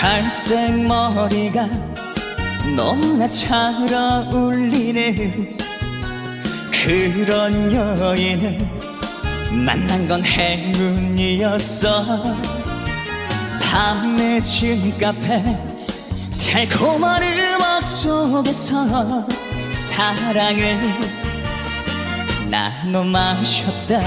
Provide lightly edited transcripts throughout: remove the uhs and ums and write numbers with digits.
갈색 머리가 너무나 잘 어울리는 그런 여인을 만난 건 행운이었어. 밤늦은 카페 달콤한 음악 속에서 사랑을 나눠 마셨다.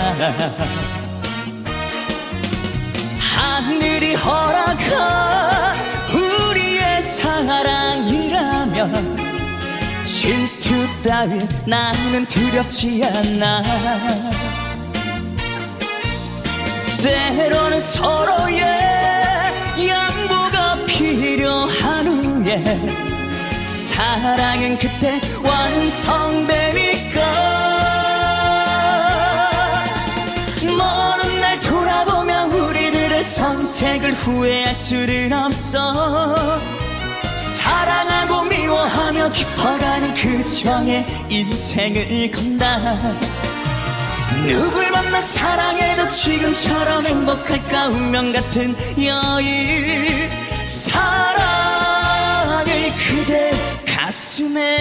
하늘이 허락한 우리의 사랑이라면 질투 따윈 나는 두렵지 않아. 때로는 서로의 양보가 필요한 후에 사랑은 그때 완성되니까. 먼 날 돌아보면 우리들의 선택을 후회할 수는 없어. 사랑하고 미워하며 깊어가는 그 정의 인생을 건다. 누굴 만나 사랑해도 지금처럼 행복할까. 운명 같은 여인 사랑을 그대 가슴에.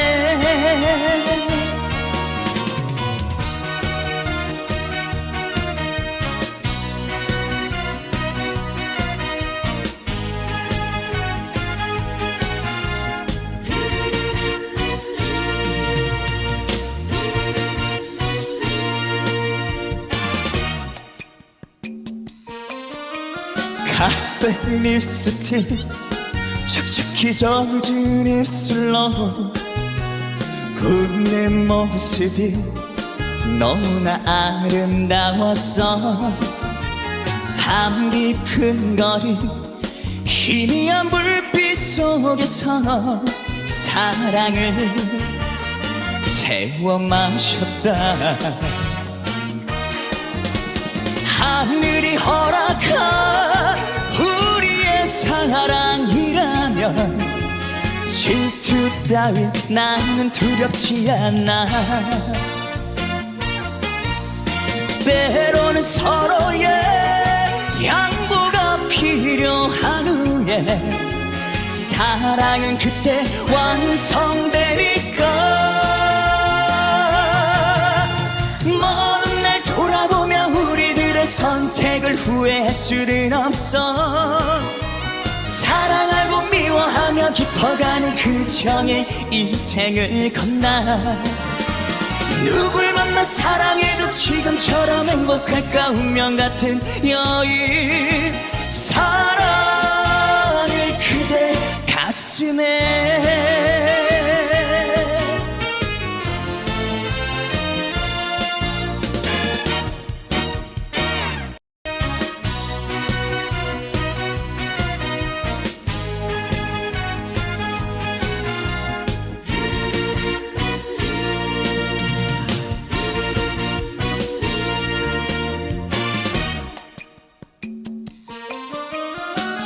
갈색 립스틱 촉촉히 젖은 입술로 웃는 모습이 너무나 아름다웠어. 밤 깊은 거리 희미한 불빛 속에서 사랑을 태워 마셨다. 하늘이 허락한 우리의 사랑이라면 질투 따윈 나는 두렵지 않아. 때로는 서로의 양보가 필요한 후에 사랑은 그때 완성되니까. 먼 날 돌아보면 우리들의 선택을 후회할 수는 없어. 사랑하고 미워하며 깊어가는 그 정의 인생을 건너. 누굴 만나 사랑해도 지금처럼 행복할까. 운명 같은 여인 사랑을 그대 가슴에.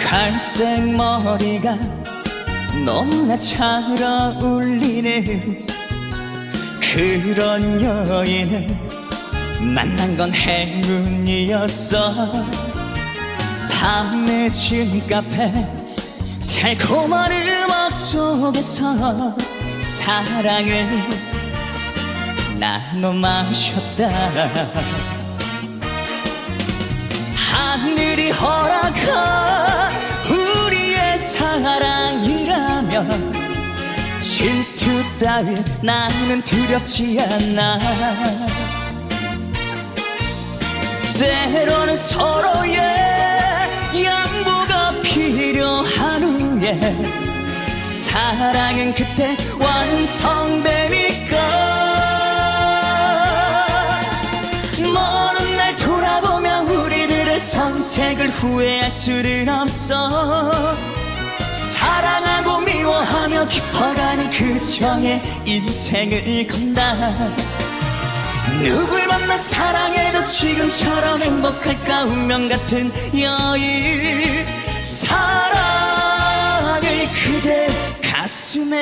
갈색 머리가 너무나 잘 어울리는 그런 여인을 만난 건 행운이었어. 밤늦은 카페 달콤한 음악 속에서 사랑을 나눠 마셨다. 하늘이 허락한 우리의 사랑이라면 질투 따윈 나는 두렵지 않아. 때로는 서로의 양보가 필요한 후에 사랑은 그때 완성되니까. 먼 날 돌아보면 우리들의 선택을 후회할 수는 없어. 사랑하고 미워하며 깊어가는 그 정의 인생을 건다. 누굴 만나 사랑해도 지금처럼 행복할까. 운명 같은 여인 사랑을 그대 가슴에.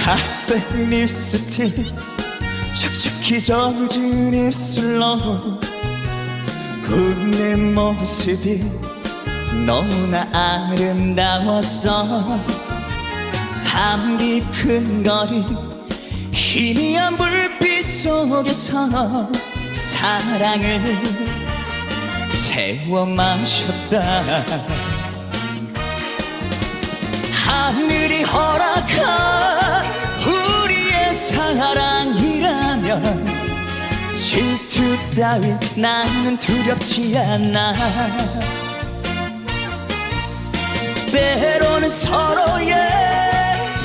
갈색 립스틱 촉촉히 젖은 입술로 웃는 모습이 너무나 아름다웠어. 담 깊은 거리 희미한 불빛 속에서 사랑을 태워 마셨다. 하늘이 허락한 우리의 사랑이라면 질투 따윈 나는 두렵지 않아. 때로는 서로의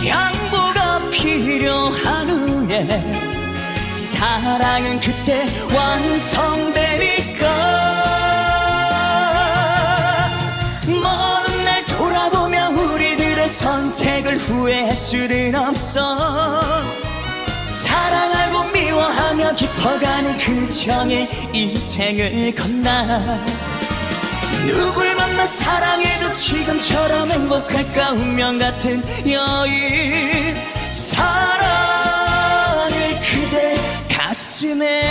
양보가 필요한 후에 사랑은 그때 완성되니까. 먼 날 돌아보며 우리들의 선택을 후회할 수는 없어. 사랑하고 미워하며 깊어가는 그 정의 인생을 건너. 누굴 만나 사랑해도 지금처럼 행복할까. 운명 같은 여인 사랑을 그대 가슴에.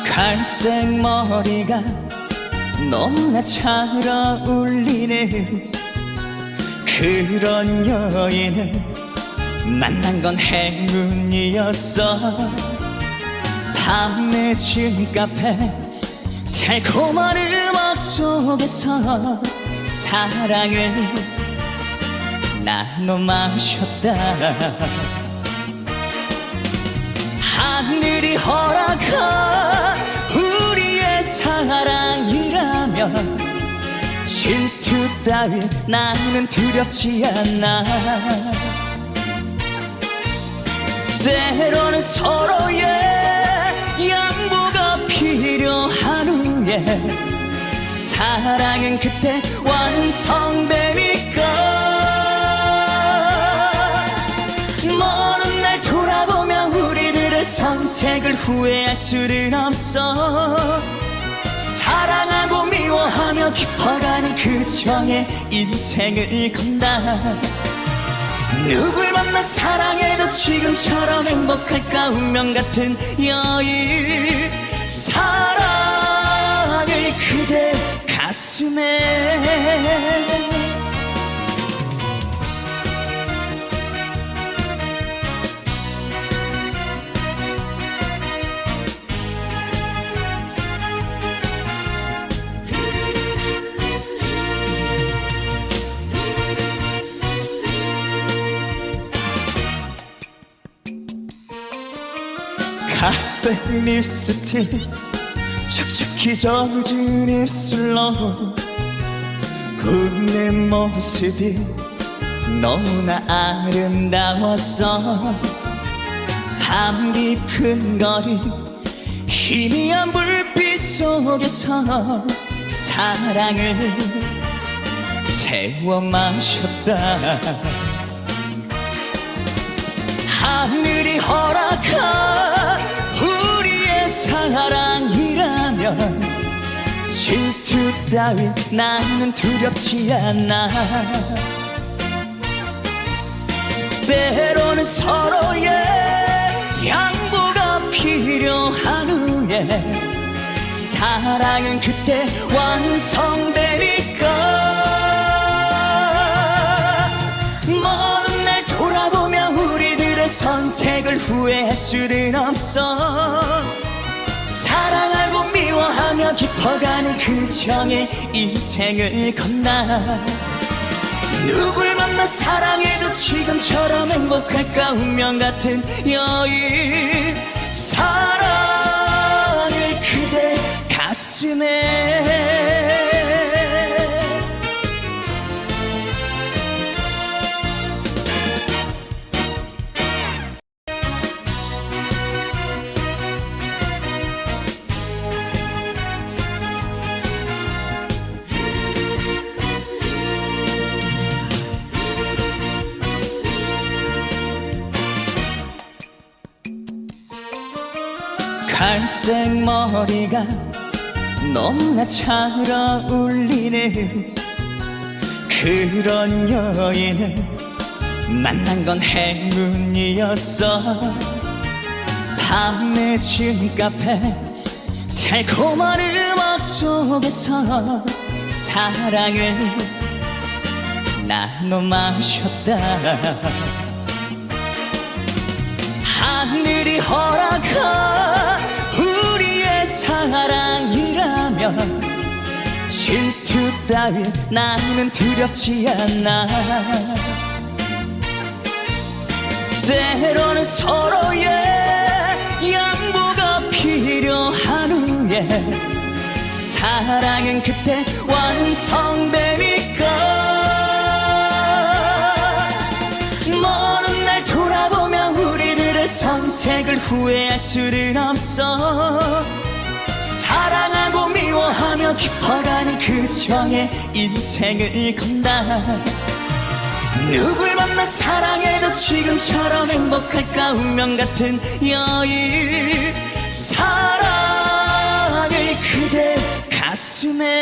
갈색 머리가 너무나 잘 어울리는 그런 여인을 만난 건 행운이었어. 밤늦은 카페 달콤한 음악 속에서 사랑을 나눠 마셨다. 하늘이 허락한 우리의 사랑이라면 질투 따윈 나는 두렵지 않아. 때로는 서로의 양보가 필요한 후에 사랑은 그때 완성되니까. 먼 날 돌아보며 우리들의 선택을 후회할 수는 없어. 사랑하고 미워하며 깊어가는 그 정의 인생을 건다. 누굴 만나 사랑해도 지금처럼 행복할까. 운명 같은 여인 사랑을 그대 가슴에. 갈색 립스틱 촉촉히 젖은 입술로 웃는 모습이 너무나 아름다웠어. 담 깊은 거리 희미한 불빛 속에서 사랑을 태워 마셨다. 하늘이 허락한 우리의 사랑이라면 질투 따윈 나는 두렵지 않아. 때로는 서로의 양보가 필요한 후에 사랑은 그때 완성되니까. 먼 날 돌아보며 우리들의 선택을 후회할 수는 없어. 사랑하고 미워하며 깊어가는 그 정의 인생을 건너. 누굴 만나 사랑해도 지금처럼 행복할까. 운명 같은 여인 사랑을 그대 가슴에. 갈색 머리가 너무나 잘 어울리는 그런 여인을 만난 건 행운이었어. 밤 늦은 카페 달콤한 음악 속에서 사랑을 나눠 마셨다. 하늘이 허락한 우리의 사랑이라면 질투 따윈 나는 두렵지 않아. 때로는 서로의 양보가 필요한 후에 사랑은 그때 완성되니까. 먼 날 돌아보며 우리들의 선택을 후회할 수는 없어. 사랑하고 미워하며 깊어가는 그 정의 인생을 건다. 누굴 만나 사랑해도 지금처럼 행복할까. 운명 같은 여인 사랑을 그대 가슴에.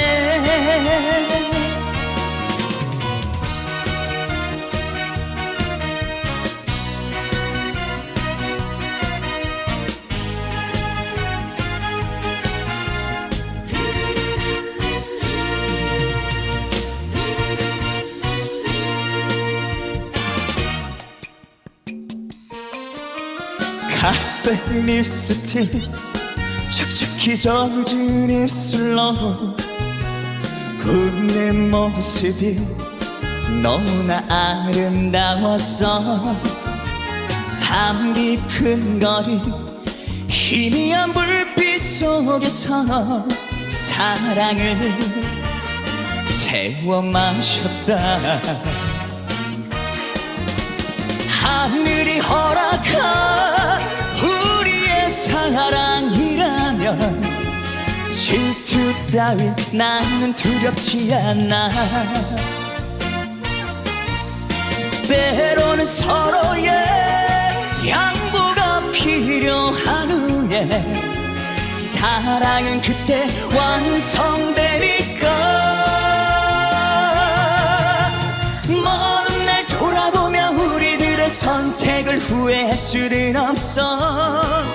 갈색 립스틱 촉촉히 젖은 입술로 웃는 모습이 너무나 아름다웠어. 밤 깊은 거리 희미한 불빛 속에서 사랑을 태워 마셨다. 하늘이 허락한 우리의 사랑이라면 질투 따윈 나는 두렵지 않아. 때로는 서로의 양보가 필요한 후에 사랑은 그때 완성되니까. 먼 날 돌아보며 우리들의 선택을 후회할 수는 없어.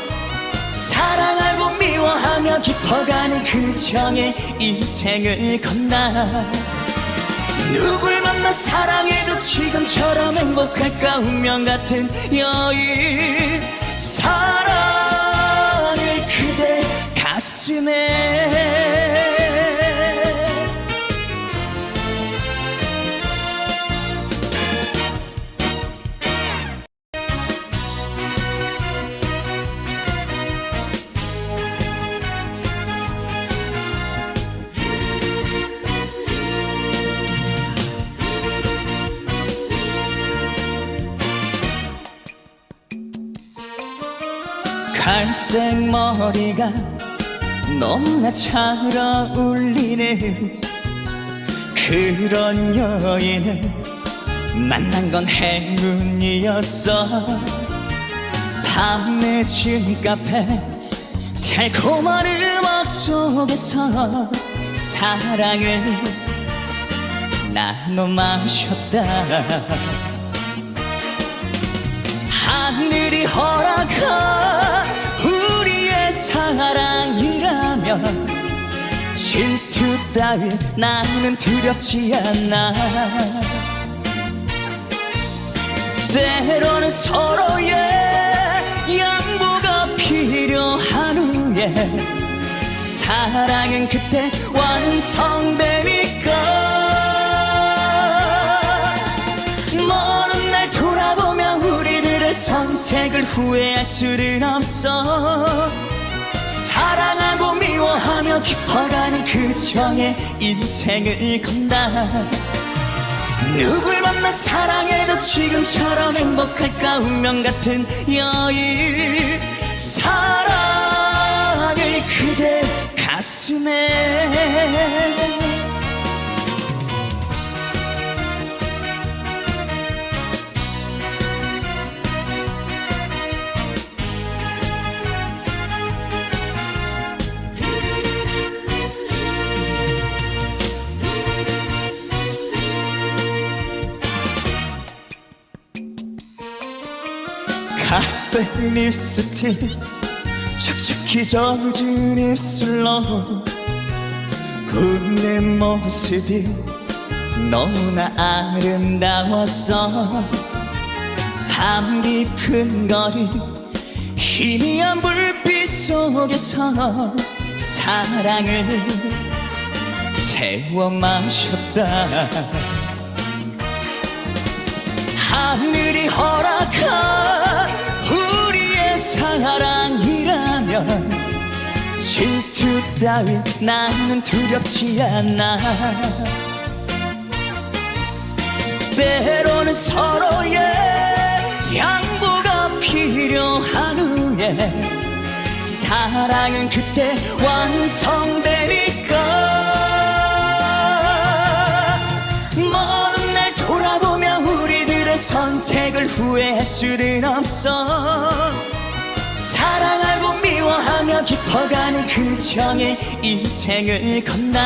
사랑하고 미워하며 깊어가는 그 정의 인생을 건나. 누굴 만나 사랑해도 지금처럼 행복할까. 운명 같은 여인 사랑을 그대 가슴에. 갈색 머리가 너무나 잘 어울리는 그런 여인을 만난 건 행운이었어. 밤 늦은 카페 달콤한 음악 속에서 사랑을 나눠 마셨다. 하늘이 허락한 우리의 사랑이라면 질투 따윈 나는 두렵지 않아. 때로는 서로의 양보가 필요한 후에 사랑은 그때 완성되니까. 먼 날 돌아보며 우리들의 선택을 후회할 수는 없어. 사랑하고 미워하며 깊어가는 그 정의 인생을 건다. 누굴 만나 사랑해도 지금처럼 행복할까. 운명 같은 여인 사랑을 그대 가슴에. 갈색 립스틱 촉촉히 젖은 입술로 웃는 모습이 너무나 아름다웠어. 담 깊은 거리 희미한 불빛 속에서 사랑을 태워 마셨다. 하늘이 허락한 우리의 사랑이라면 질투 따윈 나는 두렵지 않아. 때로는 서로의 양보가 필요한 후에 사랑은 그때 완성되니까. 먼 날 돌아보며 우리들의 선택을 후회할 수는 없어. 사랑하고 미워하며 깊어가는 그 정의 인생을 건너.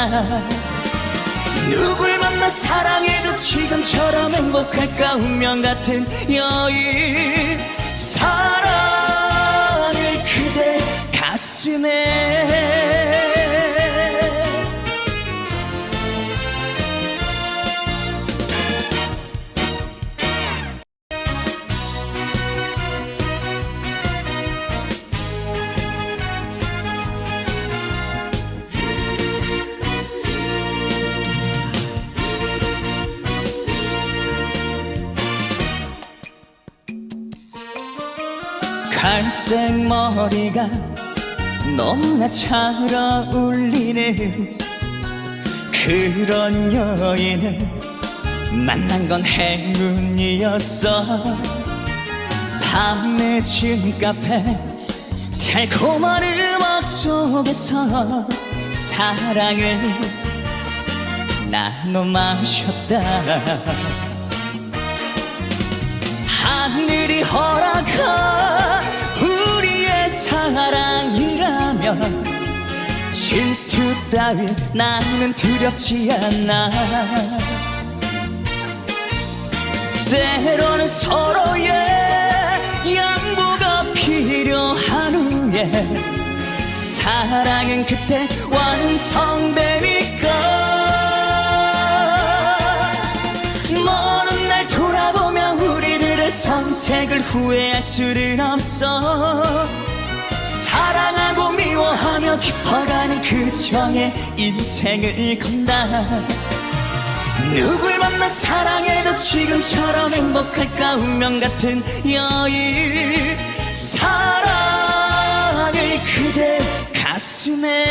누굴 만나 사랑해도 지금처럼 행복할까. 운명 같은 여인 사랑을 그대 가슴에. 갈색 머리가 너무나 잘 어울리는 그런 여인을 만난 건 행운이었어. 밤늦은 카페 달콤한 음악 속에서 사랑을 나눠 마셨다. 하늘이 허락한 우리의 사랑이라면 질투 따윈 나는 두렵지 않아. 때로는 서로의 양보가 필요한 후에 사랑은 그때 완성되니까. 먼 날 돌아보며 우리들의 선택을 후회할 수는 없어. 사랑하고 미워하며 깊어가는 그 정의 인생을 건다. 누굴 만나 사랑해도 지금처럼 행복할까. 운명 같은 여인 사랑을 그대 가슴에.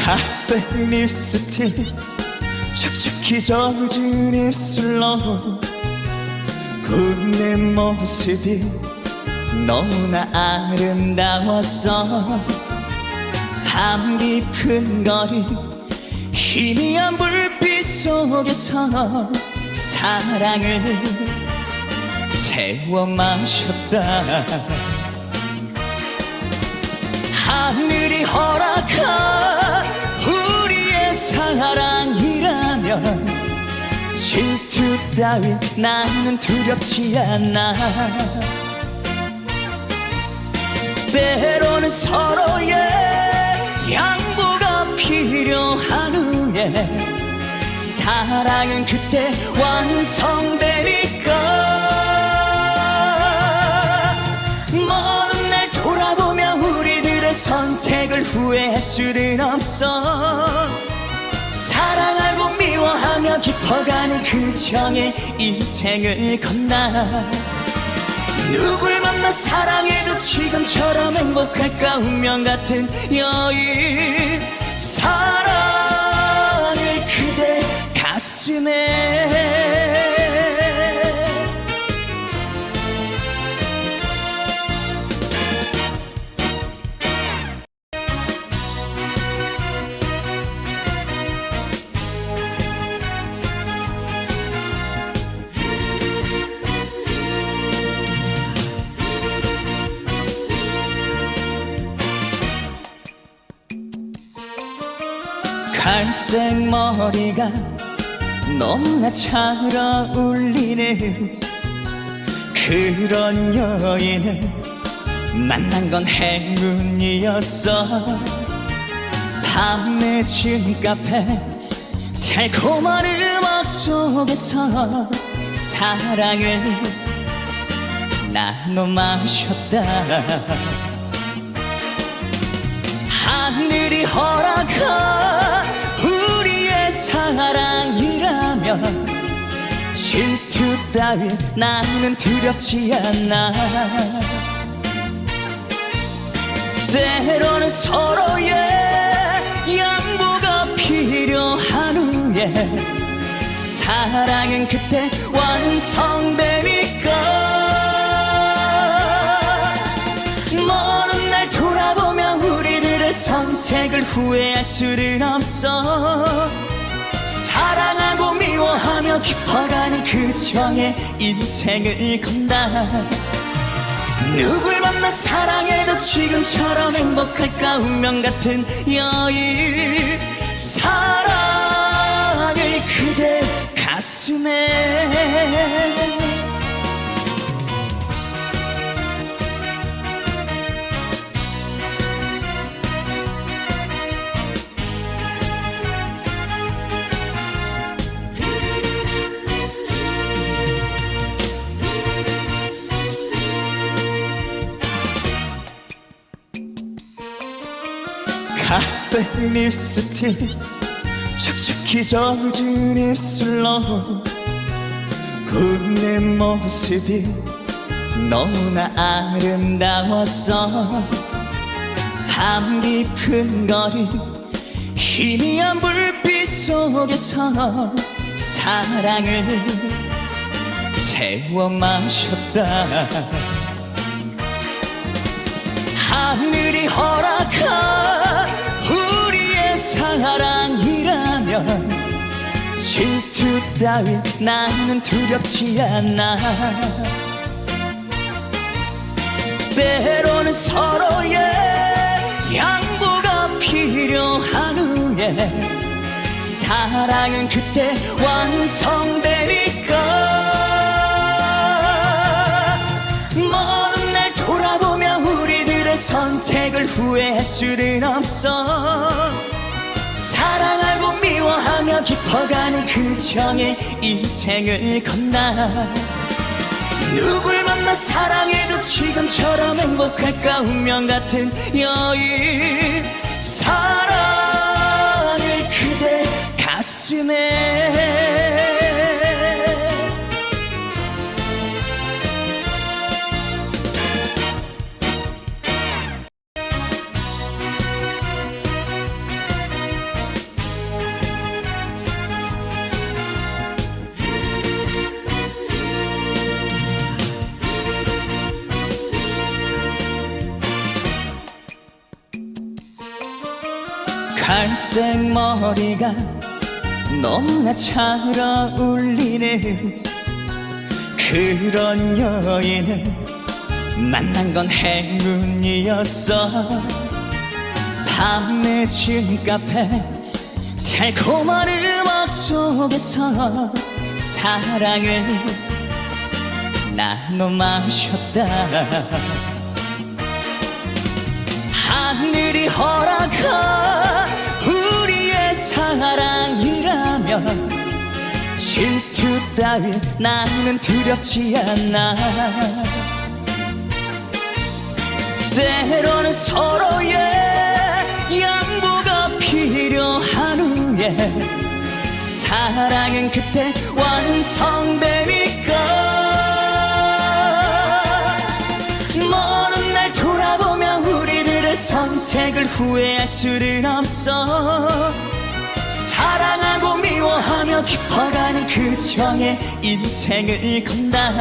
갈색 립스틱 촉촉히 젖은 입술로 웃는 모습이 너무나 아름다웠어. 담 깊은 거리 희미한 불빛 속에서 사랑을 태워 마셨다. 하늘이 허락한 우리의 사랑이라면 질투 따윈 나는 두렵지 않아. 때로는 서로의 양보가 필요한 후에 사랑은 그때 완성되니까. 먼 날 돌아보며 우리들의 선택을 후회할 수는 없어. 사랑하고 미워하며 깊어가는 그 정의 인생을 건너. 누굴 만나 사랑해도 지금처럼 행복할까. 운명 같은 여인 사랑을 그대 가슴에. 갈색 머리가 너무나 잘 어울리는 그런 여인을 만난 건 행운이었어. 밤늦은 카페 달콤한 음악 속에서 사랑을 나눠 마셨다. 하늘이 허락한 우리의 사랑이라면 질투 따윈 나는 두렵지 않아. 때로는 서로의 양보가 필요한 후에 사랑은 그때 완성되니까. 먼 날 돌아보며 우리들의 선택을 후회할 수는 없어. 사랑하고 미워하며 깊어가는 그 정의 인생을 건다. 누굴 만나 사랑해도 지금처럼 행복할까. 운명 같은 여인 사랑을 그대 가슴에. 갈색 립스틱 촉촉히 젖은 입술로 웃는 모습이 너무나 아름다웠어. 밤 깊은 거리 희미한 불빛 속에서 사랑을 태워 마셨다. 하늘이 허락한 우리의 사랑이라면 질투 따윈 나는 두렵지 않아. 때로는 서로의 양보가 필요한 후에 사랑은 그때 완성되니까. 먼 날 돌아보며 우리들의 선택을 후회할 수는 없어. 사랑하고 미워하며 깊어가는 그 정의 인생을 건너. 누굴 만나 사랑해도 지금처럼 행복할까. 운명 같은 여인 사랑을 그대 가슴에. 갈색 머리가 너무나 잘 어울리는 그런 여인을 만난 건 행운이었어. 밤늦은 카페 달콤한 음악 속에서 사랑을 나눠 마셨다. 하늘이 허락한 우리의 사랑이라면 질투 따윈 나는 두렵지 않아. 때로는 서로의 양보가 필요한 후에 사랑은 그때 완성되니까. 먼 날 돌아보며 우리들의 선택을 후회할 수는 없어. 사랑하고 미워하며 깊어가는 그 정의 인생을 건다.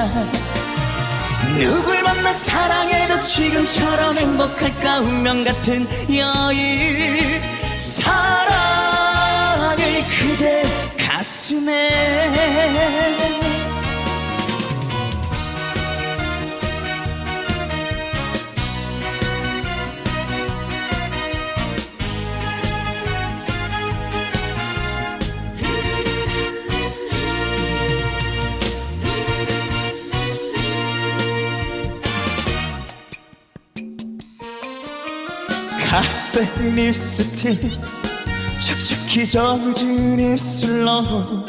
누굴 만나 사랑해도 지금처럼 행복할까. 운명 같은 여인 사랑을 그대 가슴에. 갈색 립스틱 촉촉히 젖은 입술로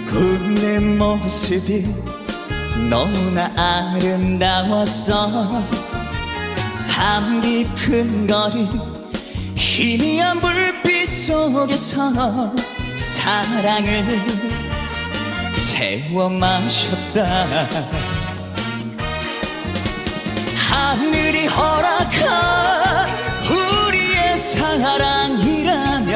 웃는 모습이 너무나 아름다웠어. 담 깊은 거리 희미한 불빛 속에서 사랑을 태워 마셨다. 하늘이 허락한 우리의 사랑이라면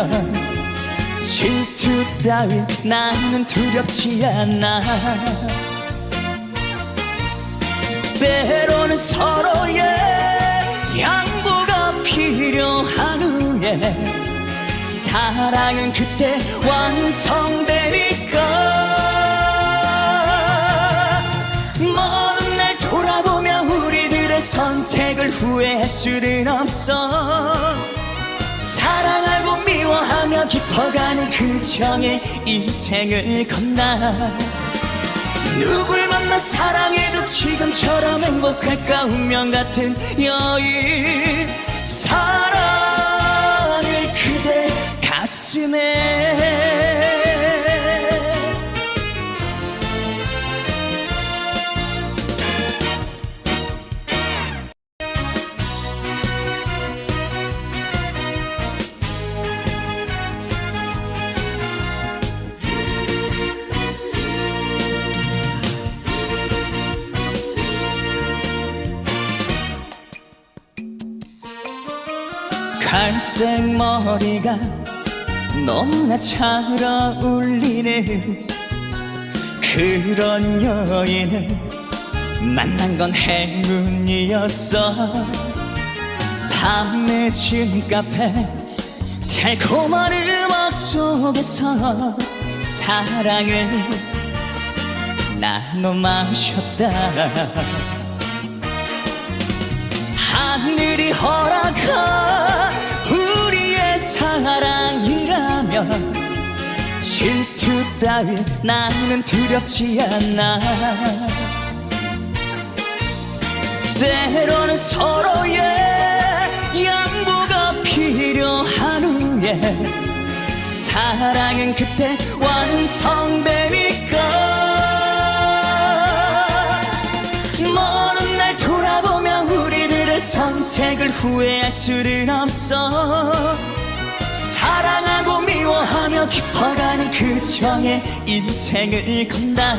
질투 따윈 나는 두렵지 않아. 때로는 서로의 양보가 필요한 후에 사랑은 그때 완성되니까. 먼 날 돌아보며 우리들의 선택을 후회할 수는 없어. 사랑하고 미워하며 깊어가는 그 정의 인생을 건너. 누굴 만나 사랑해도 지금처럼 행복할까. 운명 같은 여인 사랑을 그대 가슴에. 갈색 머리가 너무나 잘 어울리는 그런 여인을 만난 건 행운이었어. 밤늦은 카페 달콤한 음악 속에서 사랑을 나눠 마셨다. 하늘이 허락한 우리의 사랑이라면 질투 따윈 나는 두렵지 않아. 때로는 서로의 양보가 필요한 후에 사랑은 그때 완성되니까. 먼 날 돌아보며 우리들의 선택을 후회할 수는 없어. 사랑하고 미워하며 깊어가는 그 정의 인생을 건다.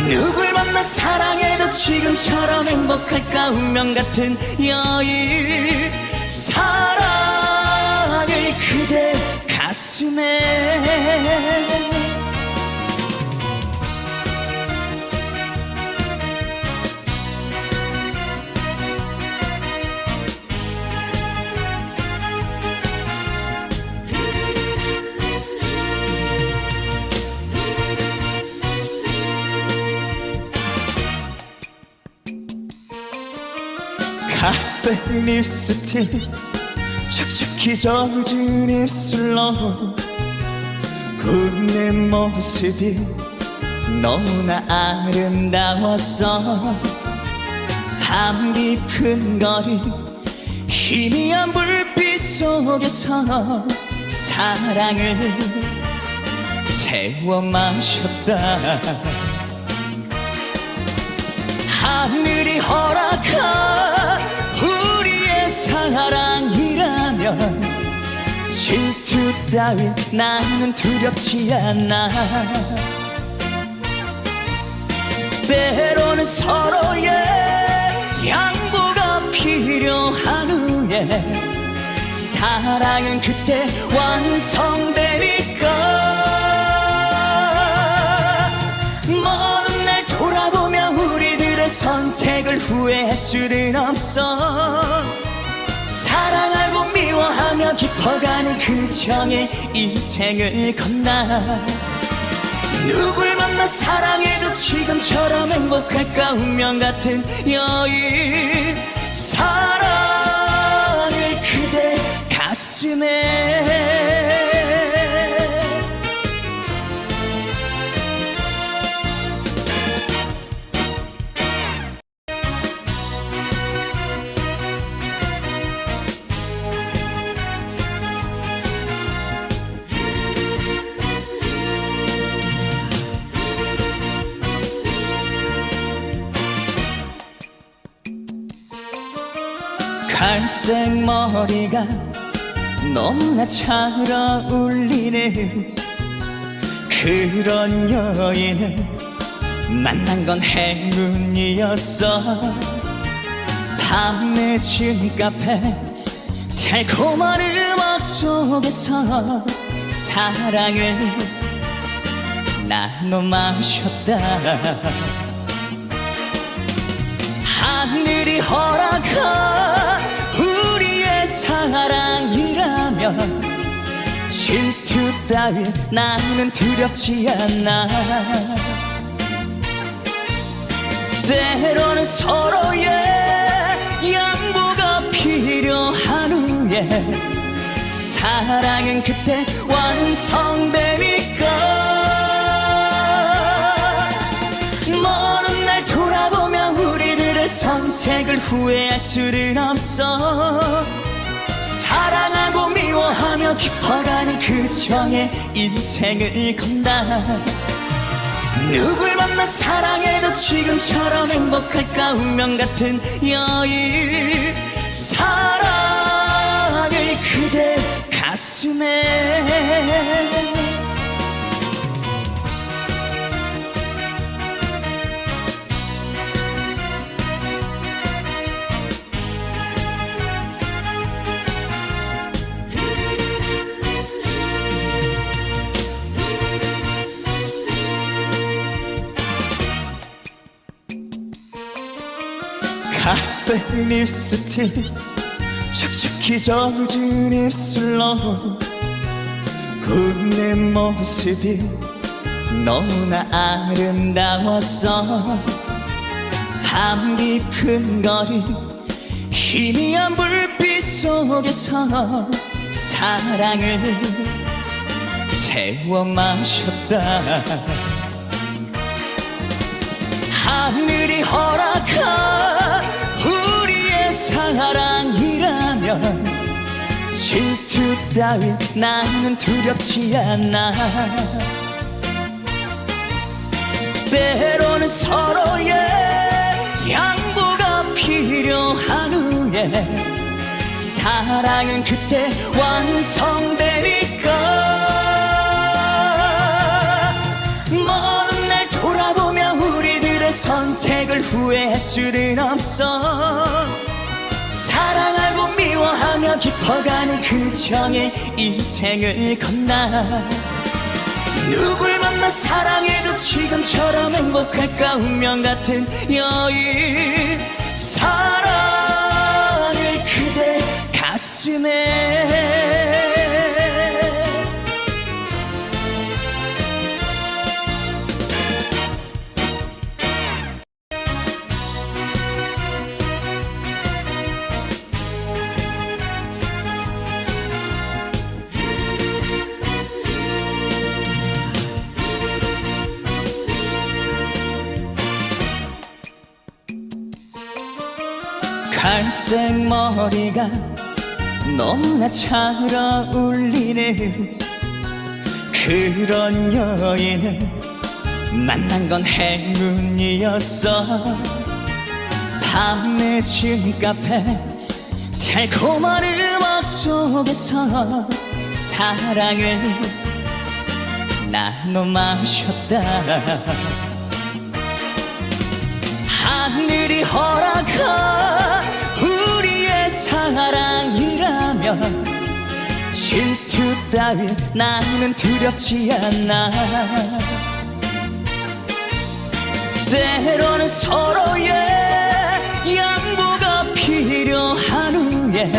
누굴 만나 사랑해도 지금처럼 행복할까. 운명 같은 여인 사랑을 그대 가슴에. 갈색 립스틱 촉촉히 젖은 입술로 웃는 모습이 너무나 아름다웠어. 담 깊은 거리 희미한 불빛 속에서 사랑을 태워 마셨다. 하늘이 허락한 우리의 사랑이라면 질투 따윈 나는 두렵지 않아. 때로는 서로의 양보가 필요한 후에 사랑은 그때 완성되니까. 먼 날 돌아보며 우리들의 선택을 후회할 수는 없어. 사랑하고 미워하며 깊어가는 그 정의 인생을 건너. 누굴 만나 사랑해도 지금처럼 행복할까. 운명 같은 여인 사랑을 그대 가슴에. 갈색 머리가 너무나 잘 어울리는 그런 여인을 만난 건 행운이었어. 밤늦은 카페 달콤한 음악 속에서 사랑을 나눠 마셨다. 하늘이 허락한 우리의 사랑이라면 질투 따윈 나는 두렵지 않아. 때로는 서로의 양보가 필요한 후에 사랑은 그때 완성되니까. 먼 날 돌아보며 우리들의 선택을 후회할 수는 없어. 사랑하고 미워하며 깊어가는 그 정의 인생을 건다. 누굴 만나 사랑해도 지금처럼 행복할까. 운명 같은 여인 사랑을 그대 가슴에. 갈색 립스틱 촉촉히 젖은 입술로 웃는 모습이 너무나 아름다웠어. 밤 깊은 거리 희미한 불빛 속에서 사랑을 태워 마셨다. 하늘이 허락한 우리의 사랑이라면 질투 따윈 나는 두렵지 않아. 때로는 서로의 양보가 필요한 후에 사랑은 그때 완성되니까. 먼 날 돌아보며 우리들의 선택을 후회할 수는 없어. 사랑하고 미워하며 깊어가는 그 정의 인생을 건너. 누굴 만나 사랑해도 지금처럼 행복할까. 운명 같은 여인 사랑을 그대 가슴에. 갈색 머리가 너무나 잘 어울리는 그런 여인을 만난 건 행운이었어. 밤늦은 카페 달콤한 음악 속에서 사랑을 나눠 마셨다. 하늘이 허락한 우리의 사랑이라면 질투 따윈 나는 두렵지 않아. 때로는 서로의 양보가 필요한 후에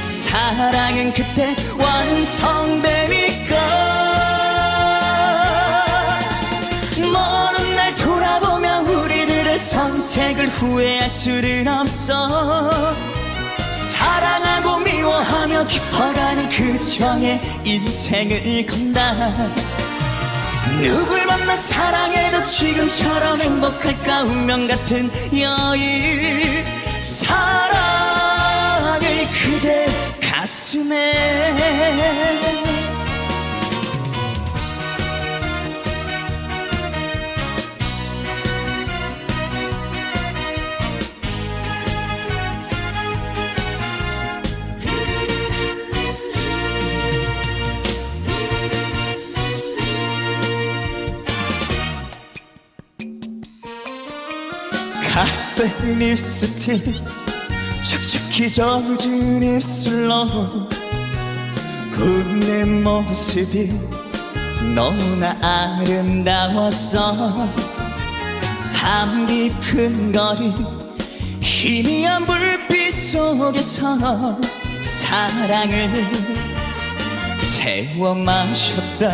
사랑은 그때 완성되니까. 먼 날 돌아보며 우리들의 선택을 후회할 수는 없어. 사랑하고 미워하며 깊어가는 그 정의 인생을 건다. 누굴 만나 사랑해도 지금처럼 행복할까. 운명 같은 여인 사랑을 그대 가슴에. 갈색 립스틱 촉촉히 젖은 입술로 웃는 모습이 너무나 아름다웠어. 담 깊은 거리 희미한 불빛 속에서 사랑을 태워 마셨다.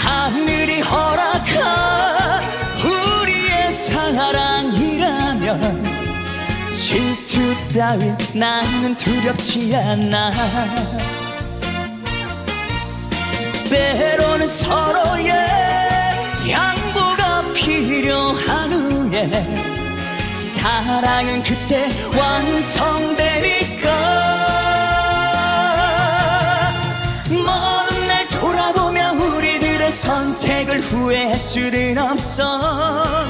하늘이 허락한 우리의 사랑이라면 질투 따윈 나는 두렵지 않아. 때로는 서로의 양보가 필요한 후에 사랑은 그때 완성되니까. 먼 날 돌아보며 우리들의 선택을 후회할 수는 없어.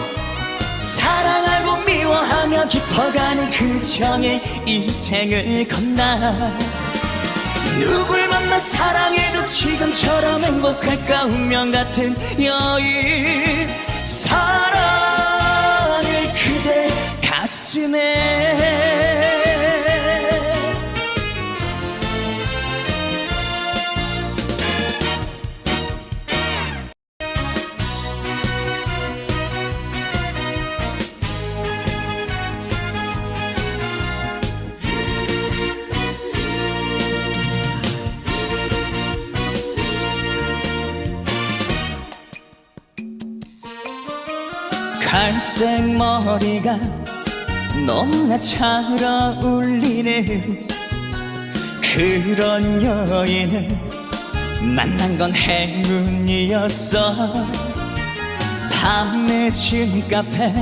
사랑하고 미워하며 깊어가는 그 정의 인생을 건너. 누굴 만나 사랑해도 지금처럼 행복할까. 운명 같은 여인 사랑을 그대 가슴에. 갈색 머리가 너무나 잘 어울리는 그런 여인을 만난 건 행운이었어. 밤늦은 카페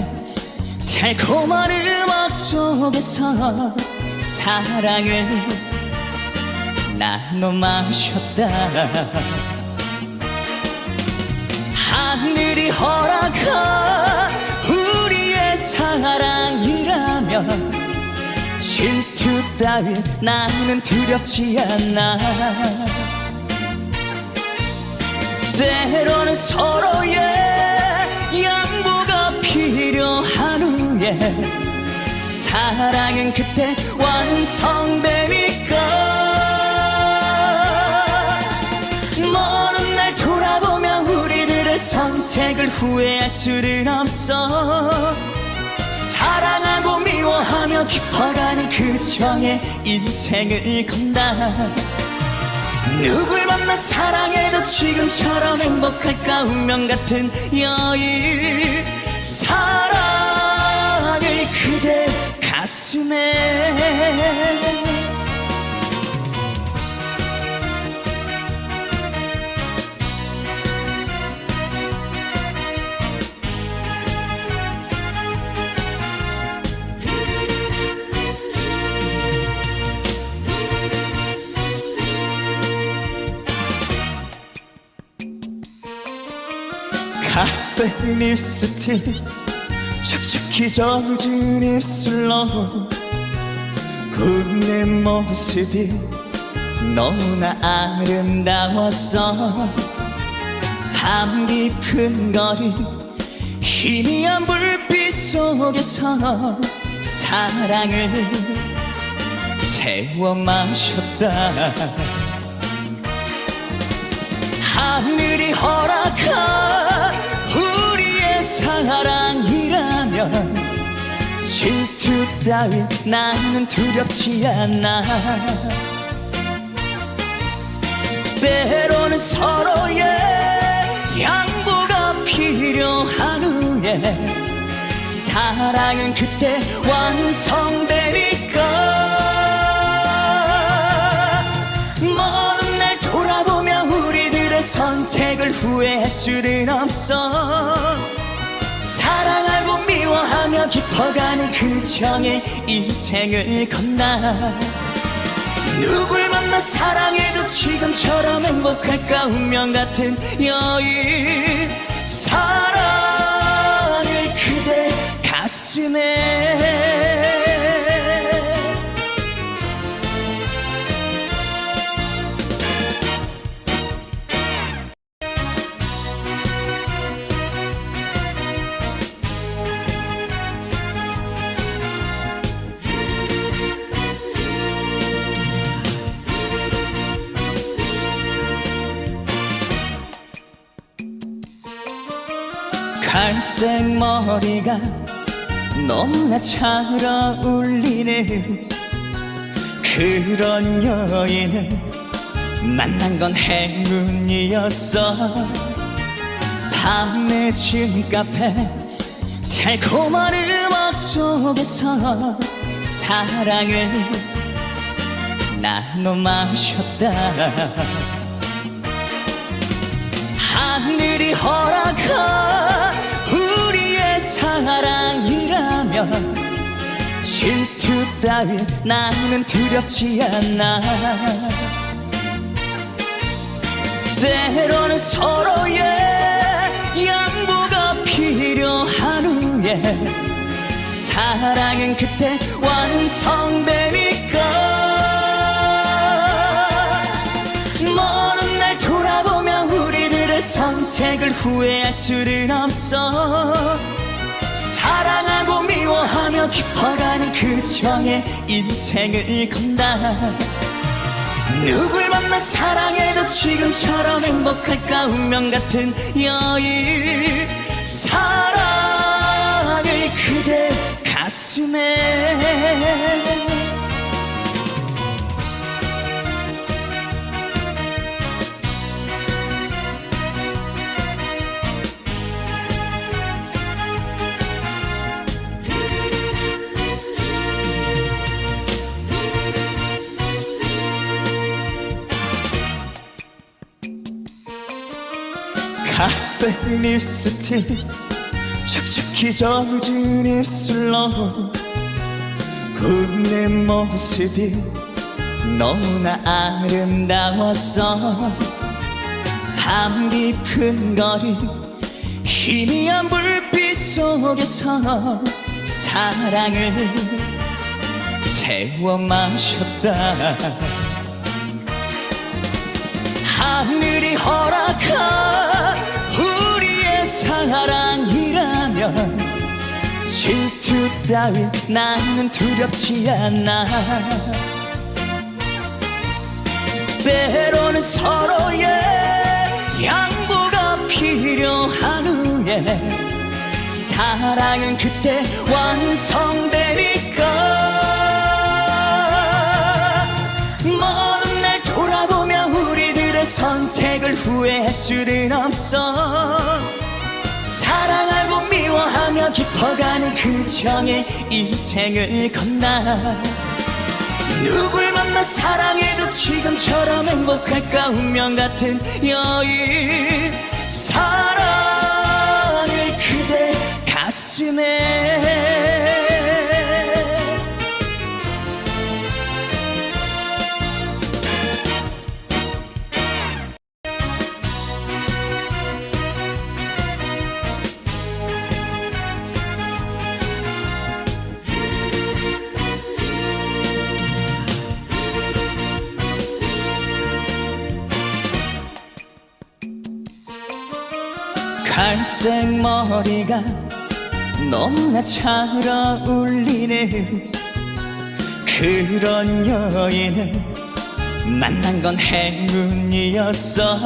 달콤한 음악 속에서 사랑을 나눠 마셨다. 하늘이 허락한 우리의 사랑이라면 질투 따윈 나는 두렵지 않아. 때로는 서로의 양보가 필요한 후에 사랑은 그때 완성되니까. 먼 날 돌아보며 우리들의 선택을 후회할 수는 없어. 사랑하고 미워하며 깊어가는 그 정의 인생을 건다. 누굴 만나 사랑해도 지금처럼 행복할까. 운명 같은 여인 사랑을 그대 가슴에. 갈색 립스틱 촉촉히 젖은 입술로 웃는 모습이 너무나 아름다웠어. 담 깊은 거리 희미한 불빛 속에서 사랑을 태워 마셨다. 하늘이 허락한 우리의 사랑이라면 질투 따윈 나는 두렵지 않아. 때로는 서로의 양보가 필요한 후에 사랑은 그때 완성되니까. 먼 날 돌아보며 우리들의 선택을 후회할 수는 없어. 사랑하고 미워하며 깊어가는 그 정의 인생을 건너. 누굴 만나 사랑해도 지금처럼 행복할까. 운명 같은 여인 사랑을 그대 가슴에. 갈색 머리가 너무나 잘 어울리는 그런 여인을 만난 건 행운이었어. 밤늦은 카페 달콤한 음악 속에서 사랑을 나눠 마셨다. 하늘이 허락한 우리의 사랑이라면 질투 따윈 나는 두렵지 않아. 때로는 서로의 양보가 필요한 후에 사랑은 그때 완성되니까. 먼 날 돌아보며 우리들의 선택을 후회할 수는 없어. 사랑하고 미워하며 깊어가는 그 정의 인생을 건다. 누굴 만나 사랑해도 지금처럼 행복할까. 운명 같은 여인 사랑을 그대 가슴에. 갈색 립스틱 촉촉히 젖은 입술로 웃는 모습이 너무나 아름다웠어. 밤 깊은 거리 희미한 불빛 속에서 사랑을 태워 마셨다. 하늘이 허락한 우리의 사랑이라면 질투 따윈 나는 두렵지 않아. 때로는 서로의 양보가 필요한 후에 사랑은 그때 완성되니까. 먼 날 돌아보며 우리들의 선택을 후회할 수는 없어. 사랑하고 미워하며 깊어가는 그 정의 인생을 건다. 누굴 만나 사랑해도 지금처럼 행복할까. 운명 같은 여인 사랑을 그대 가슴에. 갈색 머리가 너무나 잘 어울리는 그런 여인을 만난 건 행운이었어.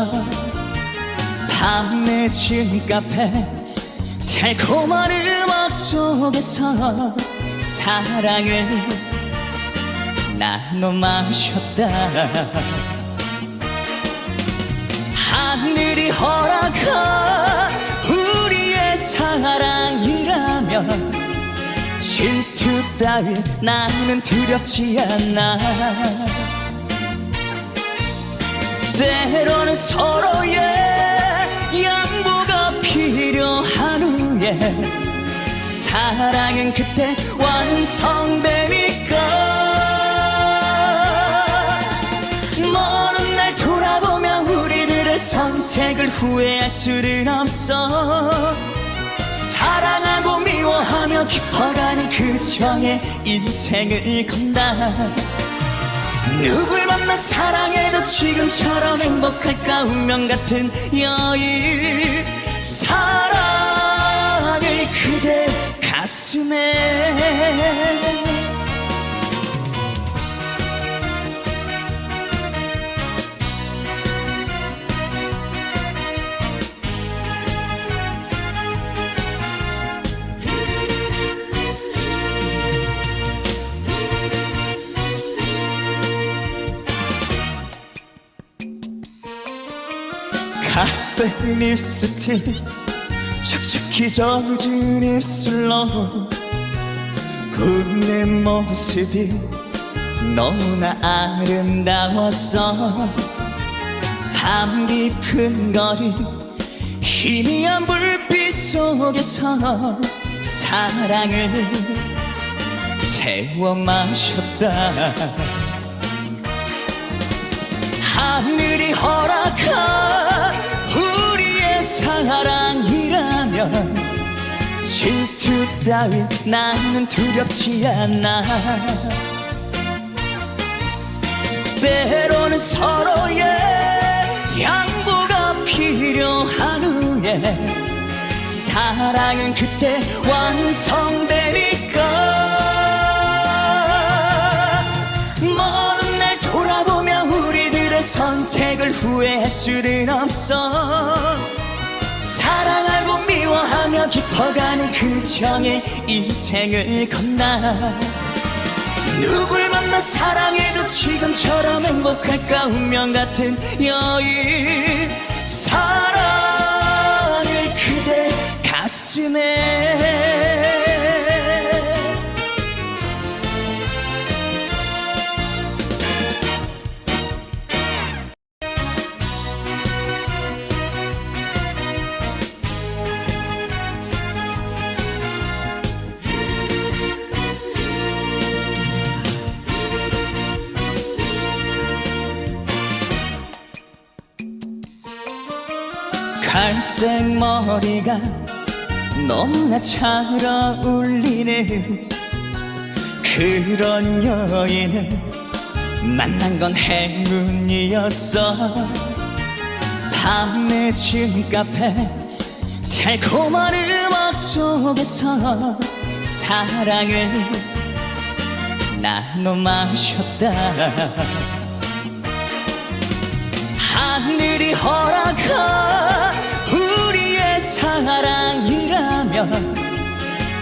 밤늦은 카페 달콤한 음악 속에서 사랑을 나눠 마셨다. 하늘이 허락한 우리의 사랑이라면 질투 따윈 나는 두렵지 않아. 때로는 서로의 양보가 필요한 후에 사랑은 그때 완성되니까. 먼 날 돌아보며 우리들의 선택을 후회할 수는 없어. 사랑하고 미워하며 깊어가는 그 정의 인생을 건다. 누굴 만나 사랑해도 지금처럼 행복할까. 운명 같은 여인 사랑을 그대 가슴에. 갈색 립스틱 촉촉히 젖은 입술로 웃는 모습이 너무나 아름다웠어. 담 깊은 거리 희미한 불빛 속에서 사랑을 태워 마셨다. 하늘이 허락한 우리의 사랑이라면 질투 따윈 나는 두렵지 않아. 때로는 서로의 양보가 필요한 후에 사랑은 그때 완성되니까. 먼 날 돌아보며 우리들의 선택을 후회할 수는 없어. 사랑하고 미워하며 깊어가는 그 정의 인생을 건너. 누굴 만나 사랑해도 지금처럼 행복할까. 운명 같은 여인 사랑을 그대 가슴에. 갈색 머리가 너무나 잘 어울리는 그런 여인을 만난 건 행운이었어. 밤늦은 카페 달콤한 음악 속에서 사랑을 나눠 마셨다. 하늘이 허락한 우리의 사랑이라면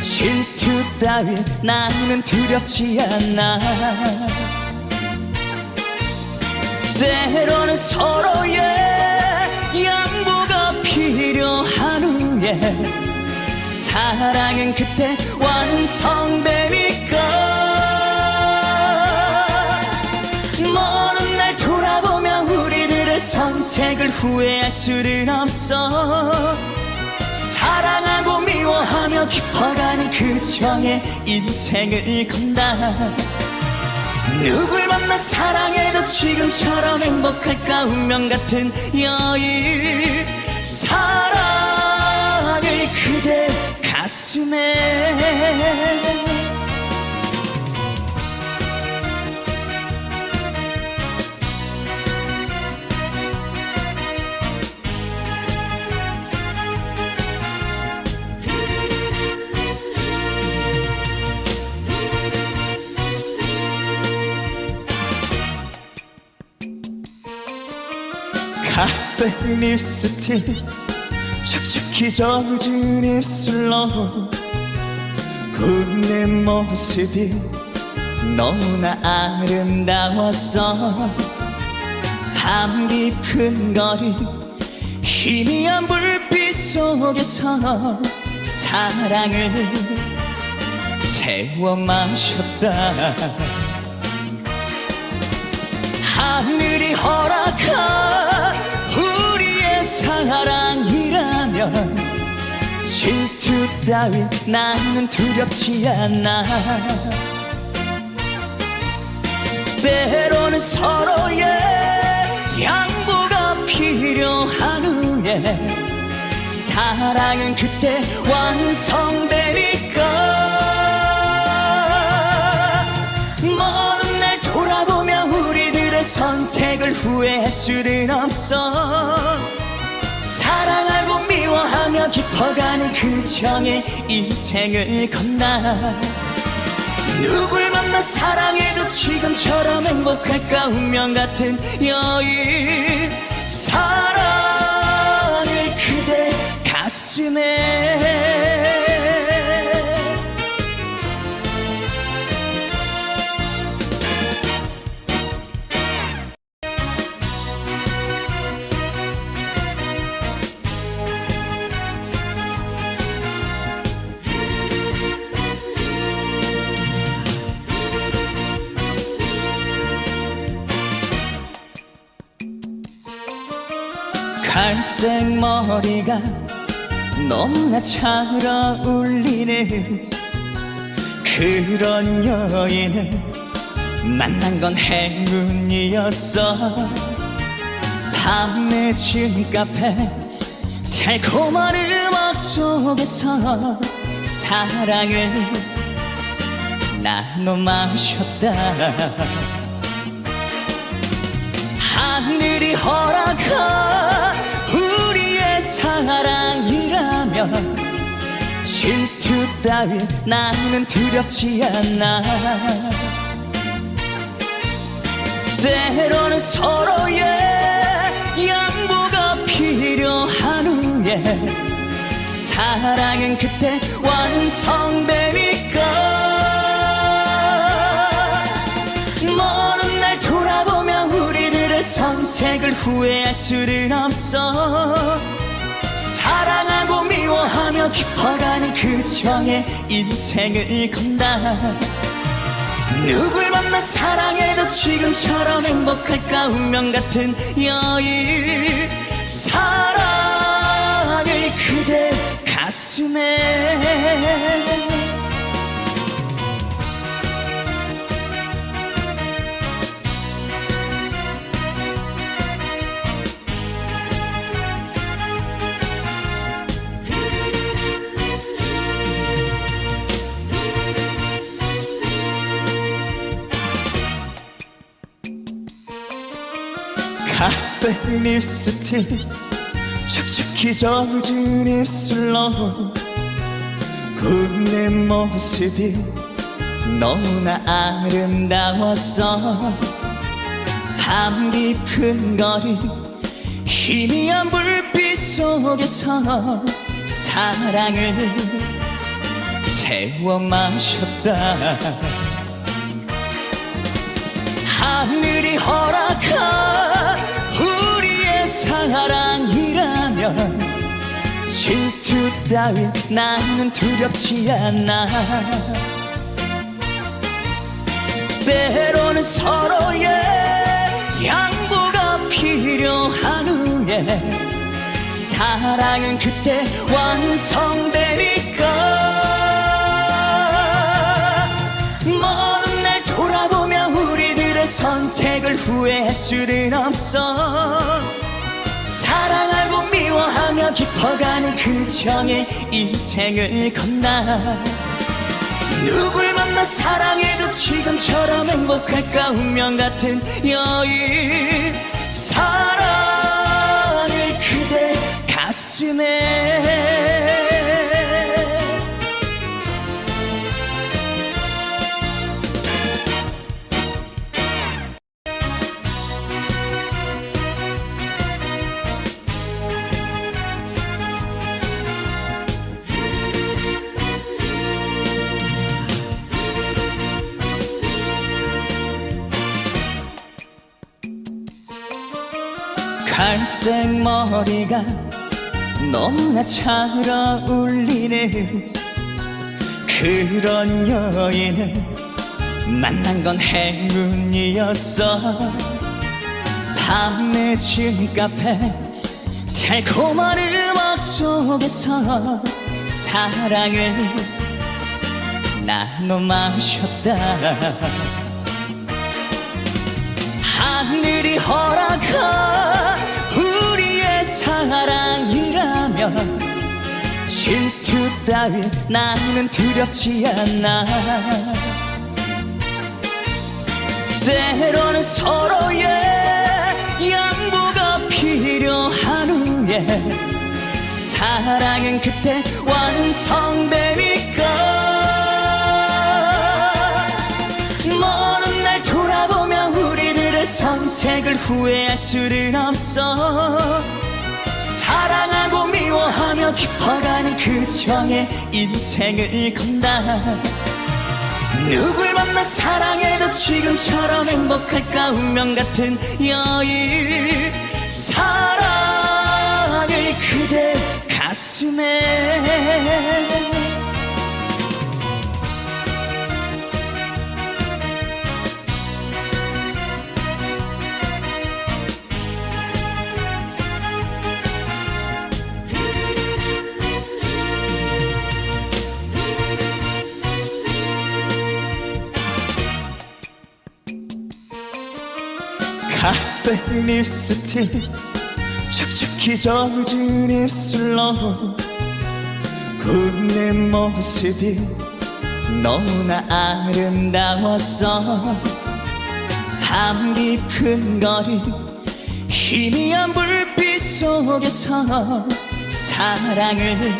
질투 따윈 나는 두렵지 않아. 때로는 서로의 양보가 필요한 후에 사랑은 그때 완성되니까. 먼 날 돌아보며 우리들의 선택을 후회할 수는 없어. 사랑하고 미워하며 깊어가는 그 정의 인생을 건다. 누굴 만나 사랑해도 지금처럼 행복할까. 운명 같은 여인 사랑을 그대 가슴에. 갈색 립스틱 촉촉히 젖은 입술로 웃는 모습이 너무나 아름다웠어. 담 깊은 거리 희미한 불빛 속에서 사랑을 태워 마셨다. 하늘이 허락한 우리의 사랑이라면 질투 따윈 나는 두렵지 않아. 때로는 서로의 양보가 필요한 후에 사랑은 그때 완성되니까. 먼 날 돌아보며 우리들의 선택을 후회할 수는 없어. 사랑하고 미워하며 깊어가는 그 정의 인생을 건너. 누굴 만나 사랑해도 지금처럼 행복할까. 운명 같은 여인 사랑을 그대 가슴에. 갈색 머리가 너무나 잘 어울리는 그런 여인을 만난 건 행운이었어. 밤늦은 카페 달콤한 음악 속에서 사랑을 나눠 마셨다. 하늘이 허락한 우리의 사랑이라면 질투 따윈 나는 두렵지 않아. 때로는 서로의 양보가 필요한 후에 사랑은 그때 완성되니까. 먼 날 돌아보며 우리들의 선택을 후회할 수는 없어. 사랑하고 미워하며 깊어가는 그 정의 인생을 건다. 누굴 만나 사랑해도 지금처럼 행복할까. 운명 같은 여인 사랑을 그대 가슴에. 갈색 립스틱 축축히 젖은 입술로 웃는 모습이 너무나 아름다웠어. 밤 깊은 거리 희미한 불빛 속에서 사랑을 태워 마셨다. 하늘이 허락한 우리의 사랑이라면 질투 따윈 나는 두렵지 않아. 때로는 서로의 양보가 필요한 후에 사랑은 그때 완성되니까. 먼 날 돌아보며 우리들의 선택을 후회할 수는 없어. 사랑하고 미워하며 깊어가는 그 정의 인생을 건다. 누굴 만나 사랑해도 지금처럼 행복할까. 운명 같은 여인 사랑을 그대 가슴에. 갈색 머리가 너무나 잘 어울리는 그런 여인을 만난 건 행운이었어. 밤늦은 카페 달콤한 음악 속에서 사랑을 나눠 마셨다. 하늘이 허락한 우리의 사랑이라면 질투 따윈 나는 두렵지 않아. 때로는 서로의 양보가 필요한 후에 사랑은 그때 완성되니까. 먼 날 돌아보며 우리들의 선택을 후회할 수는 없어. 사랑하고 미워하며 깊어가는 그 정의 인생을 건다. 누굴 만나 사랑해도 지금처럼 행복할까. 운명 같은 여인 사랑을 그대 가슴에. 갈색 립스틱 촉촉히 젖은 입술로 웃는 모습이 너무나 아름다웠어. 담 깊은 거리 희미한 불빛 속에서 사랑을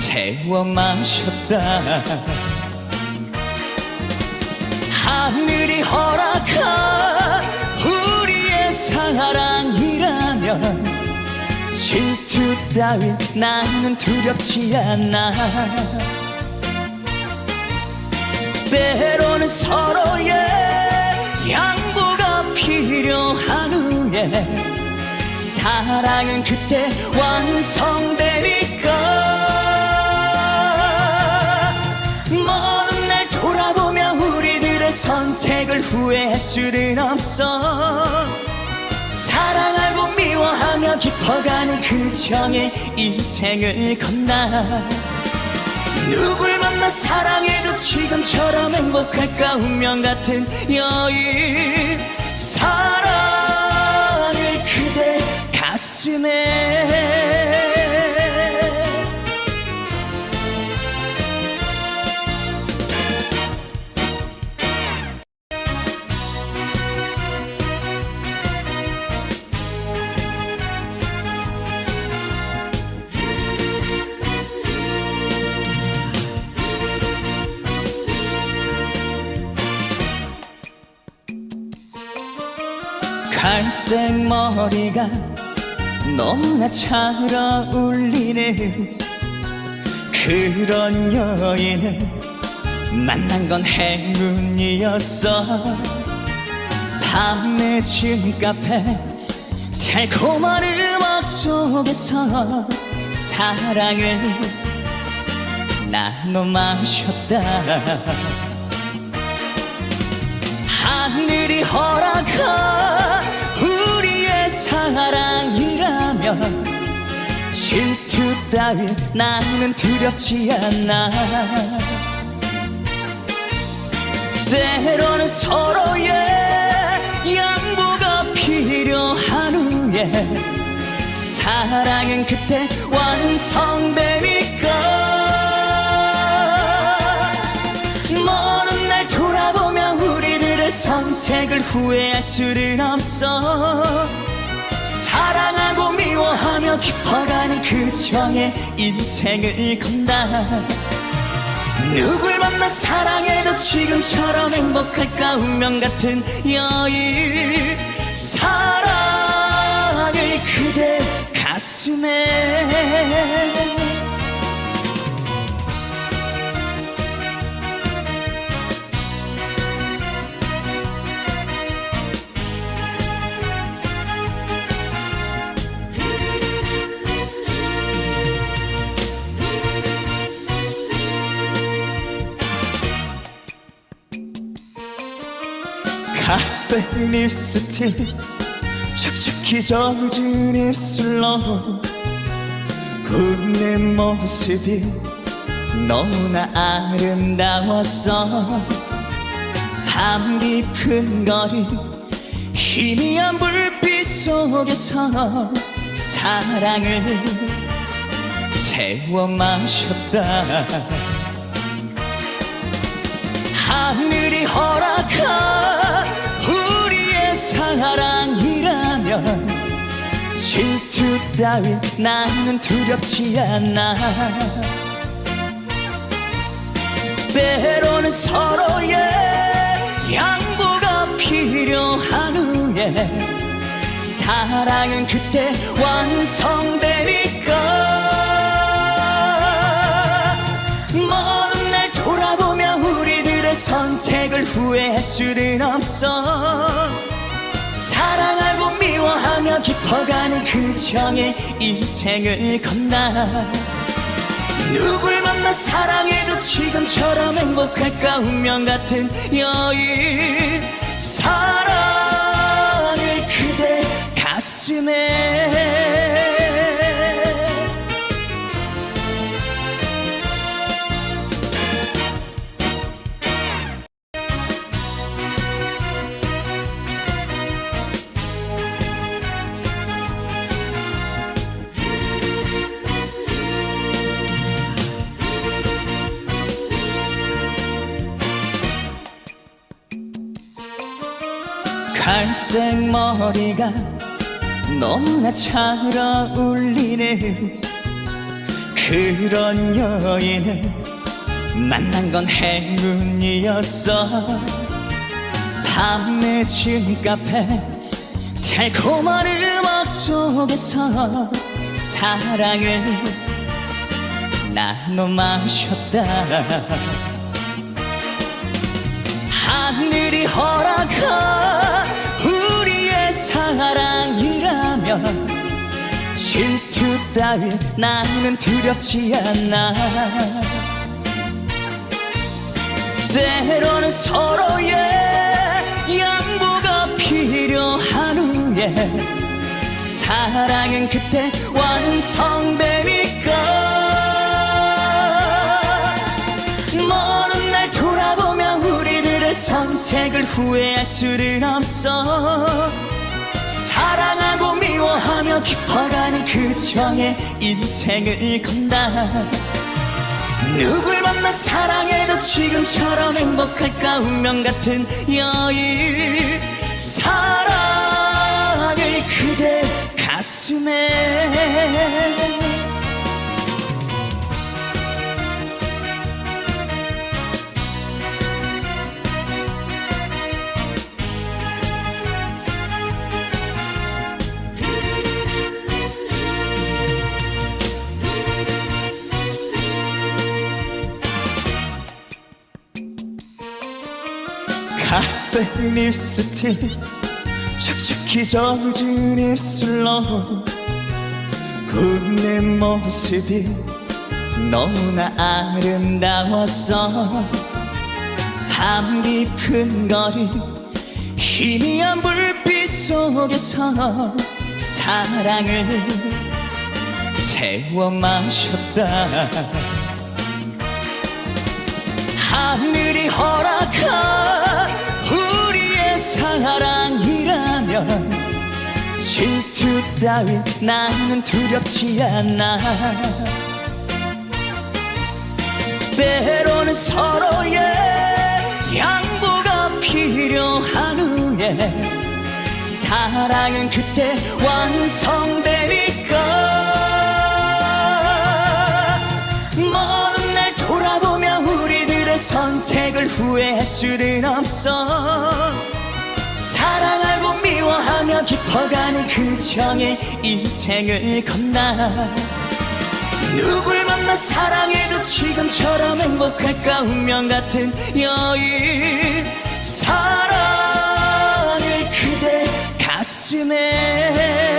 태워 마셨다. 하늘이 허락한 우리의 사랑이라면 질투 따윈 나는 두렵지 않아. 때로는 서로의 양보가 필요한 후에 사랑은 그때 완성되니까. 먼 날 돌아보며 우리들의 선택을 후회할 수는 없어. 사랑하고 미워하며 깊어가는 그 정의 인생을 건너. 누굴 만나 사랑해도 지금처럼 행복할까. 운명 같은 여인 사랑을 그대 가슴에. 갈색 머리가 너무나 잘 어울리는 그런 여인을 만난 건 행운이었어. 밤늦은 카페 달콤한 음악 속에서 사랑을 나눠 마셨다. 하늘이 허락한 우리의 사랑이라면 질투 따윈 나는 두렵지 않아. 때로는 서로의 양보가 필요한 후에 사랑은 그때 완성되니까. 먼 날 돌아보며 우리들의 선택을 후회할 수는 없어. 사랑하고 미워하며 깊어가는 그 정의 인생을 건다. 누굴 만나 사랑해도 지금처럼 행복할까. 운명 같은 여인 사랑을 그대 가슴에. 갈색 립스틱 촉촉히 젖은 입술로 웃는 모습이 너무나 아름다웠어. 담 깊은 거리 희미한 불빛 속에서 사랑을 태워 마셨다. 하늘이 허락한 우리의 사랑이라면 질투 따윈 나는 두렵지 않아. 때로는 서로의 양보가 필요한 후에 사랑은 그때 완성되니까. 먼 날 돌아보며 우리들의 선택을 후회할 수는 없어. 사랑하고 미워하며 깊어가는 그 정의 인생을 건너. 누굴 만나 사랑해도 지금처럼 행복할까. 운명 같은 여인 사랑을 그대 가슴에. 갈색 머리가 너무나 잘 어울리는 그런 여인을 만난 건 행운이었어. 밤늦은 카페 달콤한 음악 속에서 사랑을 나눠 마셨다. 하늘이 허락한 우리의 사랑이라면 질투 따윈 나는 두렵지 않아. 때로는 서로의 양보가 필요한 후에 사랑은 그때 완성되니까. 먼 날 돌아보며 우리들의 선택을 후회할 수는 없어. 사랑하고 미워하며 깊어가는 그 정의 인생을 건다. 누굴 만나 사랑해도 지금처럼 행복할까. 운명 같은 여인 사랑을 그대 가슴에. 갈색 립스틱 축축히 젖은 입술로 웃는 모습이 너무나 아름다웠어. 담 깊은 거리 희미한 불빛 속에서 사랑을 태워 마셨다. 하늘이 허락한 우리의 사랑이라면 질투 따윈 나는 두렵지 않아. 때로는 서로의 양보가 필요한 후에 사랑은 그때 완성되니까. 먼 날 돌아보며 우리들의 선택을 후회할 수는 없어. 사랑하고 미워하며 깊어가는 그 정의 인생을 건다. 누굴 만나 사랑해도 지금처럼 행복할까. 운명 같은 여인 사랑을 그대 가슴에.